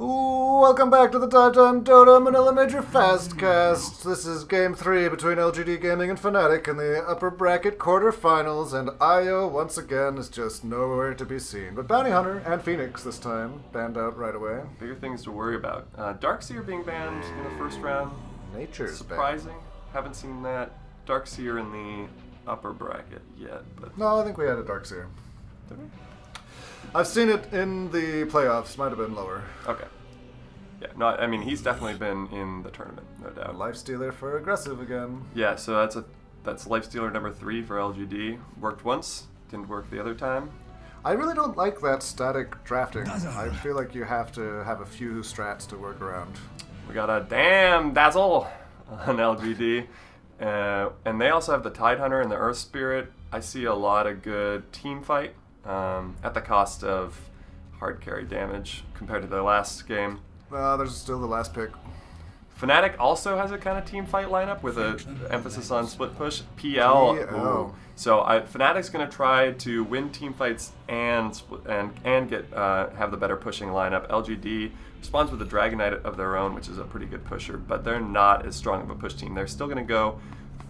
Welcome back to the Time Dota Manila Major Fastcast. This is Game 3 between LGD Gaming and Fnatic in the upper bracket quarterfinals, and Io, once again, is just nowhere to be seen. But Bounty Hunter and Phoenix this time, banned out right away. Bigger things to worry about. Darkseer being banned in the first round. Nature's surprising. banned. Haven't seen that. Darkseer in the upper bracket yet. But No, I think we had a Darkseer. did we? I've seen it in the playoffs, might have been lower. Okay. Yeah, no, I mean, he's definitely been in the tournament, no doubt. Lifestealer for aggressive again. Yeah, so that's Lifestealer number 3 for LGD. Worked once, didn't work the other time. I really don't like that static drafting. I feel like you have to have a few strats to work around. We got a damn Dazzle on LGD. And they also have the Tide Hunter and the Earth Spirit. I see a lot of good team fight at the cost of hard carry damage compared to their last game. There's still the last pick. Fnatic also has a kind of team fight lineup with an emphasis on split push. PL. Ooh. So Fnatic's going to try to win team fights and get have the better pushing lineup. LGD responds with a Dragon Knight of their own, which is a pretty good pusher, but they're not as strong of a push team. They're still going to go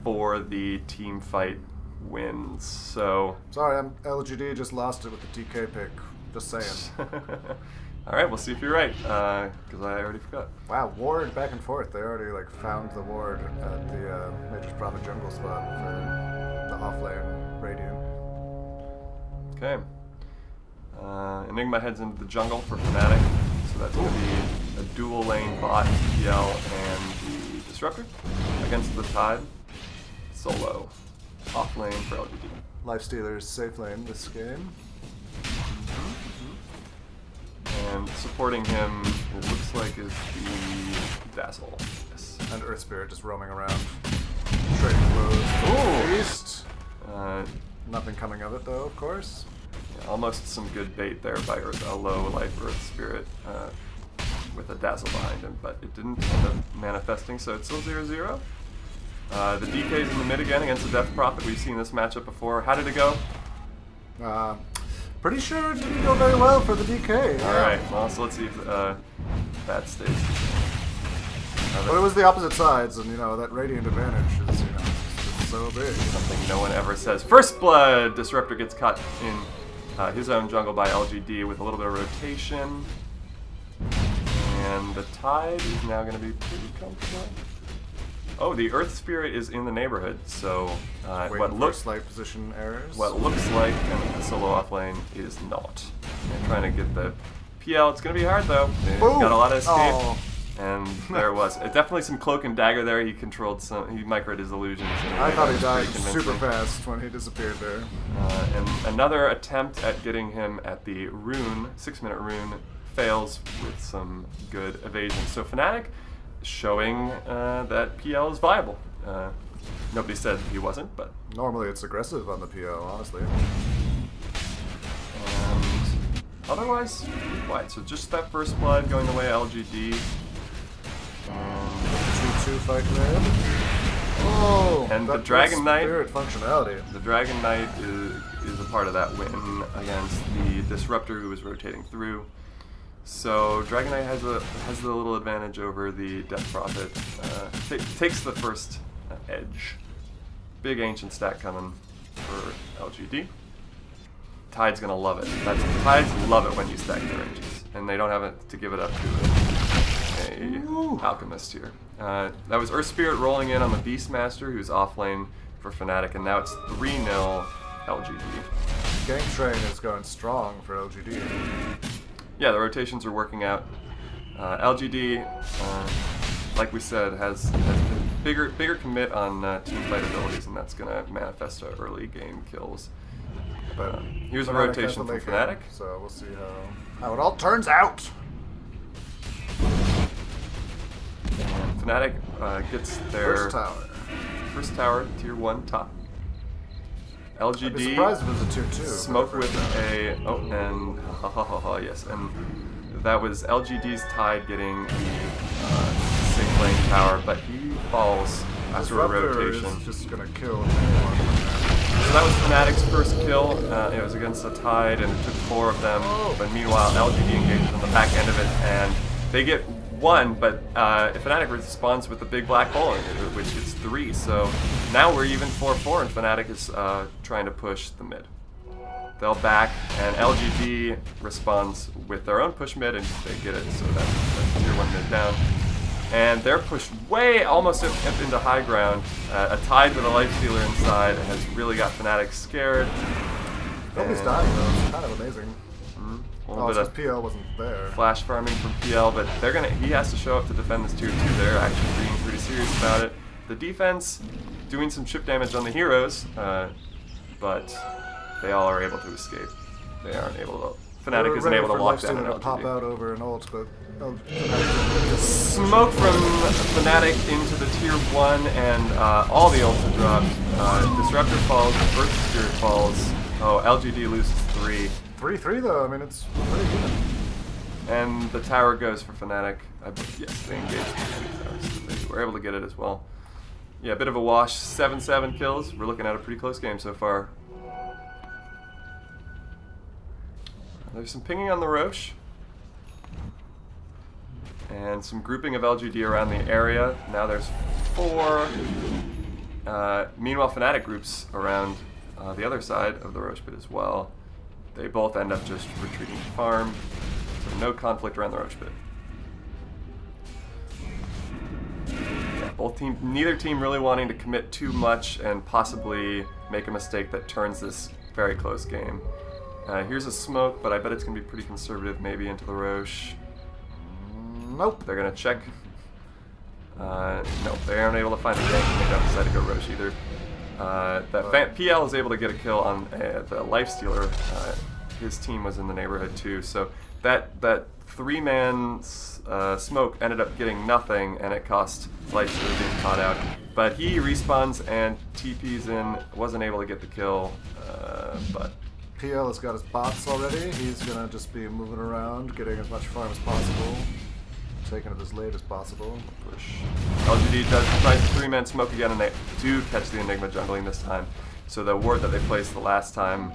for the team fight wins. So sorry, LGD just lost it with the TK pick. Just saying. All right, we'll see if you're right, because I already forgot. Wow, ward back and forth. They already found the ward at the Major's Profit jungle spot for the offlane Radiant. Okay. Enigma heads into the jungle for Fnatic, so that's going to be a dual lane bot, PL, and the Disruptor against the Tide. Solo. Off lane for LGD. Lifestealer's safe lane this game. And supporting him, it looks like, is the Dazzle. Yes. And Earth Spirit just roaming around, trading blows. Ooh! East. Nothing coming of it, though, of course. Yeah, almost some good bait there by a low life Earth Spirit with a Dazzle behind him, but it didn't end up manifesting, so it's still 0-0. The DK's in the mid again against the Death Prophet. We've seen this matchup before. How did it go? Pretty sure it didn't go very well for the DK. Yeah. Alright, well, so let's see if that stays. But it was the opposite sides, and that Radiant advantage is, it's so big. Something no one ever says. First Blood! Disruptor gets caught in his own jungle by LGD with a little bit of rotation. And the Tide is now going to be pretty comfortable. Oh, the Earth Spirit is in the neighborhood, so what looks like position errors. What looks like the solo off lane is not. They're trying to get the PL. It's going to be hard though. They've got a lot of escape, and there it was. Definitely some cloak and dagger there. He controlled some. He microed his illusions. I thought he died super fast when he disappeared there. And another attempt at getting him at the rune, 6-minute rune, fails with some good evasion. So Fnatic showing that PL is viable. Nobody said he wasn't, but normally it's aggressive on the PL, honestly. And otherwise, pretty quiet. So just that first blood going the way of LGD. 2-2 fight red. Oh, and the Dragon Knight. Spirit functionality. The Dragon Knight is a part of that win against the Disruptor who was rotating through. So Dragon Knight has the little advantage over the Death Prophet. Takes the first edge. Big ancient stack coming for LGD. Tide's gonna love it. Tides love it when you stack their ranges, and they don't have to give it up to a Alchemist here. That was Earth Spirit rolling in on the Beastmaster, who's off lane for Fnatic, and now it's 3-0 LGD. Gank train is going strong for LGD. Yeah, the rotations are working out. LGD, like we said, has bigger commit on team fight abilities, and that's going to manifest to early game kills. But here's a rotation from Fnatic. So we'll see how it all turns out. And Fnatic gets their first tower, tier 1 top. LGD I'd be surprised if it was a tier 2. Smoke with yes, and that was LGD's Tide getting the safe lane tower, but he falls after a rotation. Is just gonna kill anyone. So that was Fnatic's first kill. It was against the Tide, and it took 4 of them. But meanwhile, LGD engages on the back end of it, and they get 1, but Fnatic responds with the big black hole, which is 3. So now we're even 4-4, and Fnatic is trying to push the mid. They'll back, and LGD responds with their own push mid, and they get it. So that's tier 1 mid down. And they're pushed way almost up into high ground. A tide with a life stealer inside has really got Fnatic scared. Nobody's dying though. It's kind of amazing. A little bit of PL wasn't there. Flash farming from PL, but he has to show up to defend this tier 2. They're actually being pretty serious about it. The defense doing some chip damage on the heroes, but they all are able to escape. They aren't able to. Fnatic isn't able to lock down an LGD. Pop out over an ult, but smoke from Fnatic into the tier 1, and all the ults are dropped. Disruptor falls, Burst Spirit falls. Oh, LGD loses 3. 3-3 though, I mean, it's pretty good. And the tower goes for Fnatic. Yes, they engaged the tower, so they were able to get it as well. Yeah, a bit of a wash. 7-7 kills. We're looking at a pretty close game so far. There's some pinging on the Roche. And some grouping of LGD around the area. Now there's 4. Meanwhile, Fnatic groups around the other side of the Roche pit as well. They both end up just retreating to farm, so no conflict around the Roche pit. Yeah, neither team really wanting to commit too much and possibly make a mistake that turns this very close game. Here's a smoke, but I bet it's going to be pretty conservative, maybe into the Roche. Nope. They're going to check. No, they aren't able to find a gank, and they don't decide to go Roche either. PL is able to get a kill on the lifestealer. His team was in the neighborhood too, so that 3-man smoke ended up getting nothing, and it cost lifestealer being caught out. But he respawns and TPs in, wasn't able to get the kill, but PL has got his bots already. He's gonna just be moving around, getting as much farm as possible, taking it as late as possible. Push. LGD tries to 3-man smoke again, and they do catch the Enigma jungling this time. So the ward that they placed the last time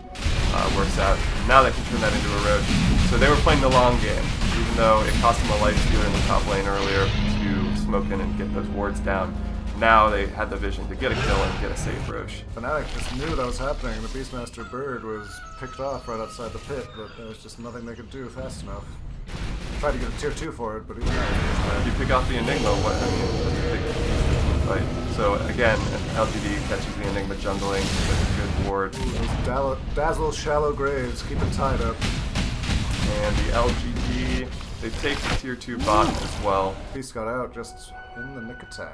works out. Now they can turn that into a Roche. So they were playing the long game, even though it cost them a life stealer in the top lane earlier to smoke in and get those wards down. Now they had the vision to get a kill and get a safe Roche. Fnatic just knew that was happening. The Beastmaster bird was picked off right outside the pit, but there was just nothing they could do fast enough. Tried to get a tier 2 for it, but even if you pick off the Enigma, that's a big piece of the team fight. So again, LGD catches the Enigma jungling with a good ward. Those dazzle shallow graves, keep it tied up. And the LGD, they take the tier 2 bot as well. Beast got out just in the nick of time.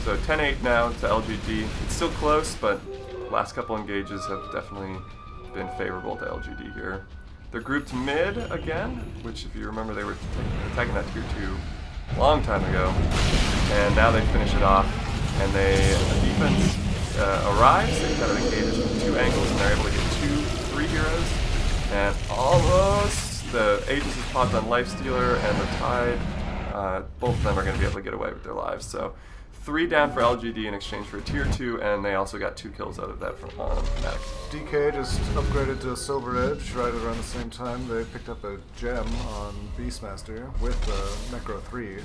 So 10-8 now to LGD. It's still close, but last couple engages have definitely been favorable to LGD here. They're grouped mid again, which if you remember they were attacking that tier 2 a long time ago. And now they finish it off, and the defense arrives. They kind of engage from 2 angles, and they're able to get 3 heroes. And almost the Aegis is popped on Lifestealer and the Tide. Both of them are going to be able to get away with their lives. So 3 down for LGD in exchange for a tier 2, and they also got 2 kills out of that from Fnatic. DK just upgraded to Silver Edge right around the same time. They picked up a gem on Beastmaster with Necro 3,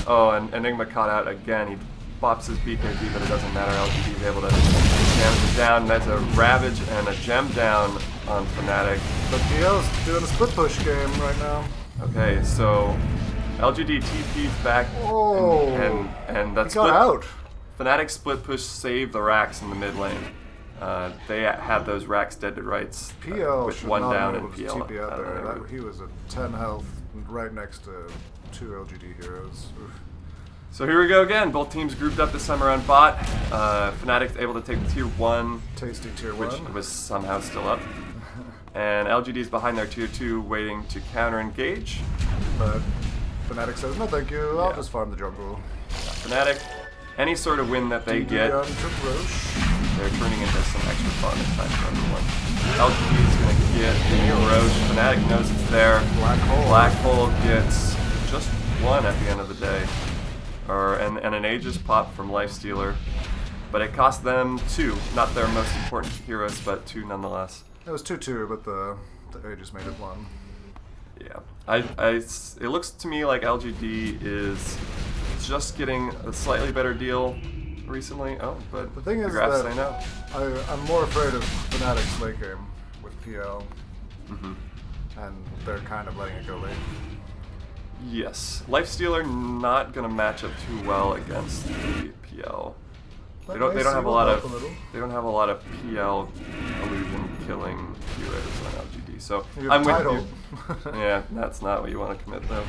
so and Enigma caught out again. He bops his BKB, but it doesn't matter. LGD is able to damage it down. That's a Ravage and a gem down on Fnatic. But PL's doing a split push game right now. Okay, so LGD TP'd back, and that's got out. Fnatic split push saved the racks in the mid lane. They had those racks dead to rights with 1 down and PL. TP out there. He was at 10 health right next to 2 LGD heroes. Oof. So here we go again. Both teams grouped up this time around bot. Fnatic able to take the tier 1, tasty tier 1, which was somehow still up. And LGD's behind their tier 2, waiting to counter-engage. But Fnatic says, no thank you, I'll just farm the jungle. Fnatic, any sort of win that they get, they're turning into some extra fun this time for everyone. LGD's going to get the Roche. Fnatic knows it's there. Black Hole gets just 1 at the end of the day. And an Aegis pop from Lifestealer. But it cost them 2. Not their most important heroes, but 2 nonetheless. It was 2-2, but the They just made it 1. Yeah, it looks to me like LGD is just getting a slightly better deal recently. Oh, but The thing is graphs that I know. I'm more afraid of Fnatic's late game with PL, Mm-hmm. and they're kind of letting it go late. Yes, Lifestealer not gonna match up too well against the PL. They don't have a lot of PL illusion killing heroes on LGD. So I'm with you. Yeah, that's not what you want to commit though.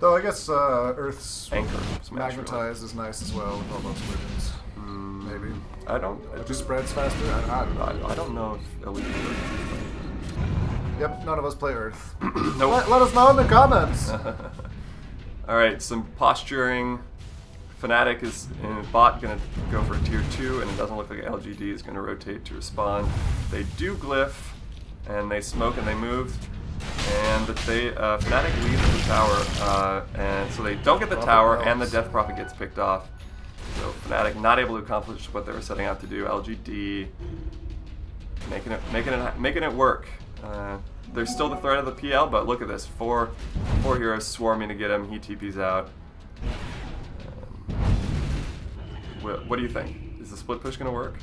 Though I guess Earth's Anchor smash Magnetize is nice as well with all those illusions. Maybe. I don't. It just spreads faster. I don't know. I don't know if illusions are. Yep, none of us play Earth. Nope. Let us know in the comments. All right, some posturing. Fnatic is in bot going to go for tier 2, and it doesn't look like LGD is going to rotate to respond. They do glyph, and they smoke and they move, and Fnatic leaves the tower, and so they don't get the tower, and the Death Prophet gets picked off. So Fnatic not able to accomplish what they were setting out to do. LGD making it work. There's still the threat of the PL, but look at this: four heroes swarming to get him. He TP's out. What do you think? Is the split push going to work?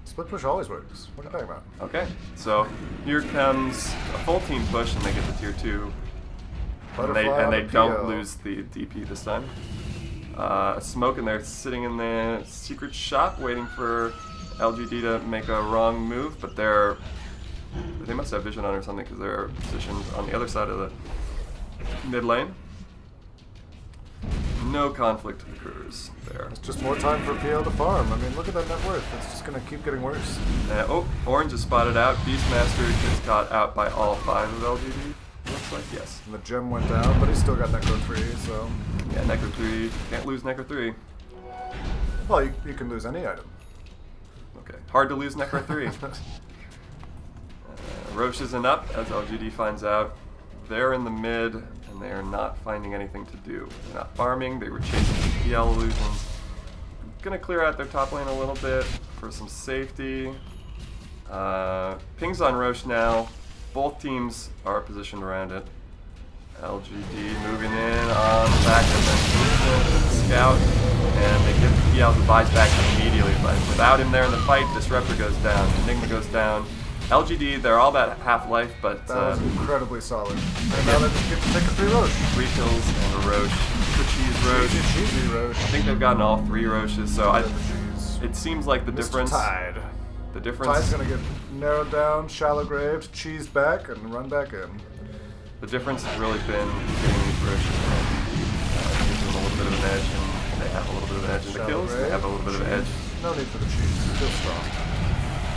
Split push always works. What are you talking about? Okay, so here comes a full team push, and they get to tier 2, and they don't lose the DP this time. Smoke, and they're sitting in the secret shop waiting for LGD to make a wrong move, but they must have vision on or something because they're positioned on the other side of the mid lane. No conflict occurs there. It's just more time for PL to farm. I mean, look at that net worth. It's just going to keep getting worse. Orange is spotted out. Beastmaster gets caught out by all 5 of LGD. Looks like yes. And the gem went down, but he's still got Necro 3, so... Yeah, Necro 3. Can't lose Necro 3. Well, you can lose any item. Okay. Hard to lose Necro 3. Roche isn't up, as LGD finds out. They're in the mid, and they are not finding anything to do. They're not farming, they were chasing PL illusions. Gonna clear out their top lane a little bit for some safety. Ping's on Roche now. Both teams are positioned around it. LGD moving in on the back of the scout, and they give PL the buys back immediately. But without him there in the fight, Disruptor goes down, Enigma goes down. LGD, they're all about half-life, but... that was incredibly solid. And now they just get to take a 3 Roche. 3 kills and a Roche. The cheese Roche. Cheesy Roche. I think they've gotten all 3 Roches, so it seems like the difference... Tide. The difference... Tide's going to get narrowed down, shallow graved, cheesed back, and run back in. The difference has really been getting these Roches and gives them a little bit of an edge, and they have a little bit of an edge in the kills. They have a little bit of an edge. No need for the cheese. Still strong.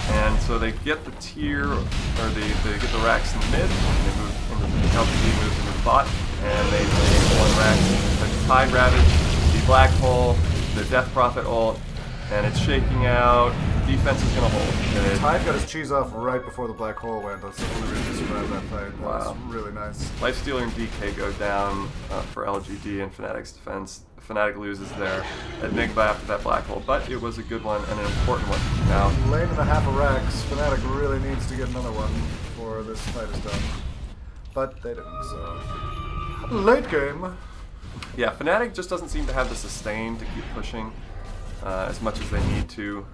And so they get the tier, or they get the racks in the mid, and they move into the LGD moves into the bot, and they take 1 rack, the Tide Ravage, the Black Hole, the Death Prophet ult, and it's shaking out. Defense is going to hold. Tide got his cheese off right before the Black Hole went. That's the only reason he survived that fight. Wow. That was really nice. Lifestealer and DK go down for LGD and Fnatic's defense. Fnatic loses their Enigma after that Black Hole, but it was a good one and an important one. Now, lane and a half of racks. Fnatic really needs to get another one before this fight is done. But they didn't, so... Late game. Yeah, Fnatic just doesn't seem to have the sustain to keep pushing as much as they need to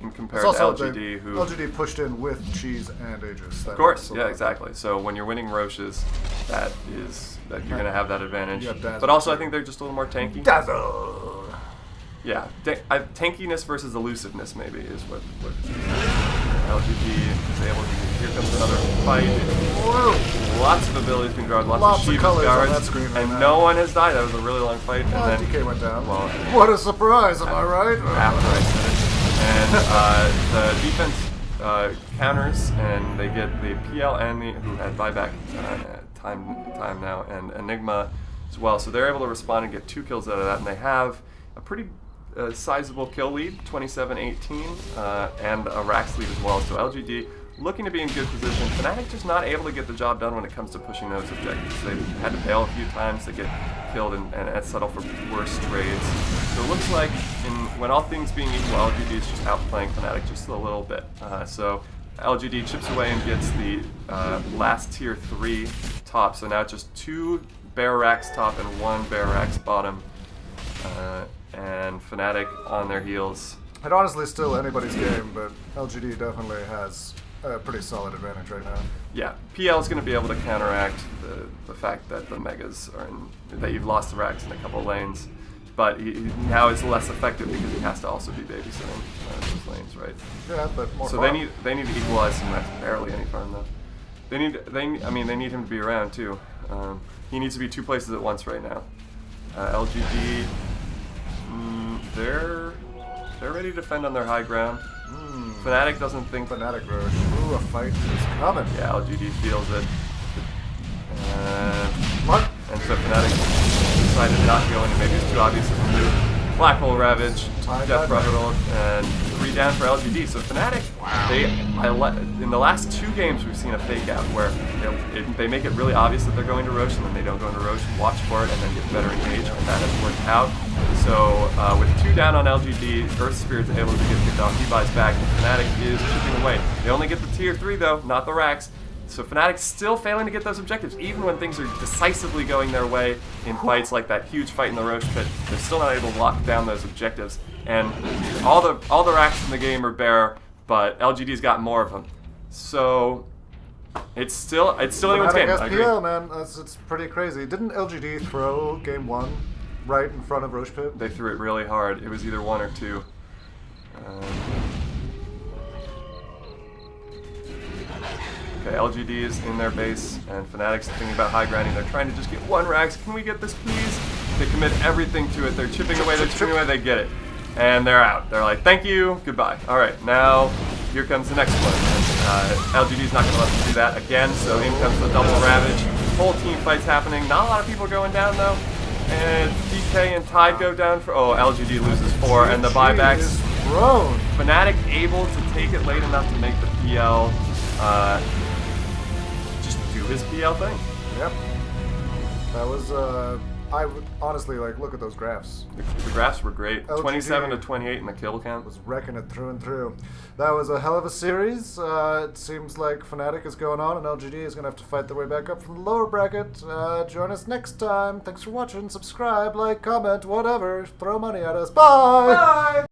in comparison to LGD, who... LGD pushed in with cheese and Aegis. Of course, yeah, exactly. So when you're winning Roches, that you're going to have that advantage. But also, I think they're just a little more tanky. Dazzle! Yeah, tankiness versus elusiveness maybe is what LGD is able to do. Here comes another fight. Whoa. Lots of abilities being guarded, lots of Shiva's guards, and no one has died. That was a really long fight. Well, and then DK went down. Well, what a surprise, am I right? After I said it. And the defense counters, and they get the PL and the who had buyback time now, and Enigma as well. So they're able to respond and get 2 kills out of that, and they have a pretty sizable kill lead, 27-18, and a Rax lead as well. So LGD looking to be in good position. Fnatic just not able to get the job done when it comes to pushing those objectives. They've had to bail a few times to get killed and settle for worse trades. So it looks like when all things being equal, LGD is just outplaying Fnatic just a little bit. So LGD chips away and gets the last tier 3 top. So now just 2 bear racks top and 1 bear racks bottom. And Fnatic on their heels. It honestly still anybody's game, but LGD definitely has a pretty solid advantage right now. Yeah, PL is going to be able to counteract the fact that the Megas are that you've lost the racks in a couple lanes. But now it's less effective because he has to also be babysitting those lanes, right? Yeah, but more. So farm. they need to equalize some racks. Barely any farm though. They need him to be around too. He needs to be 2 places at once right now. LGD, they're ready to defend on their high ground. Fnatic doesn't think. Fnatic Roach. Ooh, a fight is coming. Yeah, LGD feels it. What? And so Fnatic decided not to go into maybe it's too obvious of a move. Black Hole Ravage, Death Prophet, and 3 down for LGD. So Fnatic, in the last 2 games we've seen a fake out where they make it really obvious that they're going to Roche and then they don't go into Roche, watch for it, and then get better engaged, and that has worked out. So with 2 down on LGD, Earth Spirit's able to get picked off, he buys back, and Fnatic is chipping away. They only get the tier 3 though, not the racks. So Fnatic's still failing to get those objectives, even when things are decisively going their way in fights like that huge fight in the Roche pit. They're still not able to lock down those objectives, and all the racks in the game are bare, but LGD's got more of them. So it's still anyone's game. I agree. SPL, man, it's pretty crazy. Didn't LGD throw game 1 right in front of Roche pit? They threw it really hard. It was either 1 or 2. Okay, LGD is in their base, and Fnatic's thinking about high grinding. They're trying to just get 1 racks. Can we get this, please? They commit everything to it. They're chipping away, they get it. And they're out. They're like, thank you, goodbye. All right, now here comes the next one. And, LGD's not going to let them do that again, so in comes the double Ravage. Whole team fight's happening. Not a lot of people going down, though. And DK and Tide go down for... Oh, LGD loses 4, and the buybacks... Fnatic able to take it late enough to make the PL... his PL thing. Yep. That was, I would honestly, look at those graphs. The graphs were great. LGD 27 to 28 in the kill count. Was wrecking it through and through. That was a hell of a series. It seems like Fnatic is going on, and LGD is going to have to fight their way back up from the lower bracket. Join us next time. Thanks for watching. Subscribe, like, comment, whatever. Throw money at us. Bye! Bye!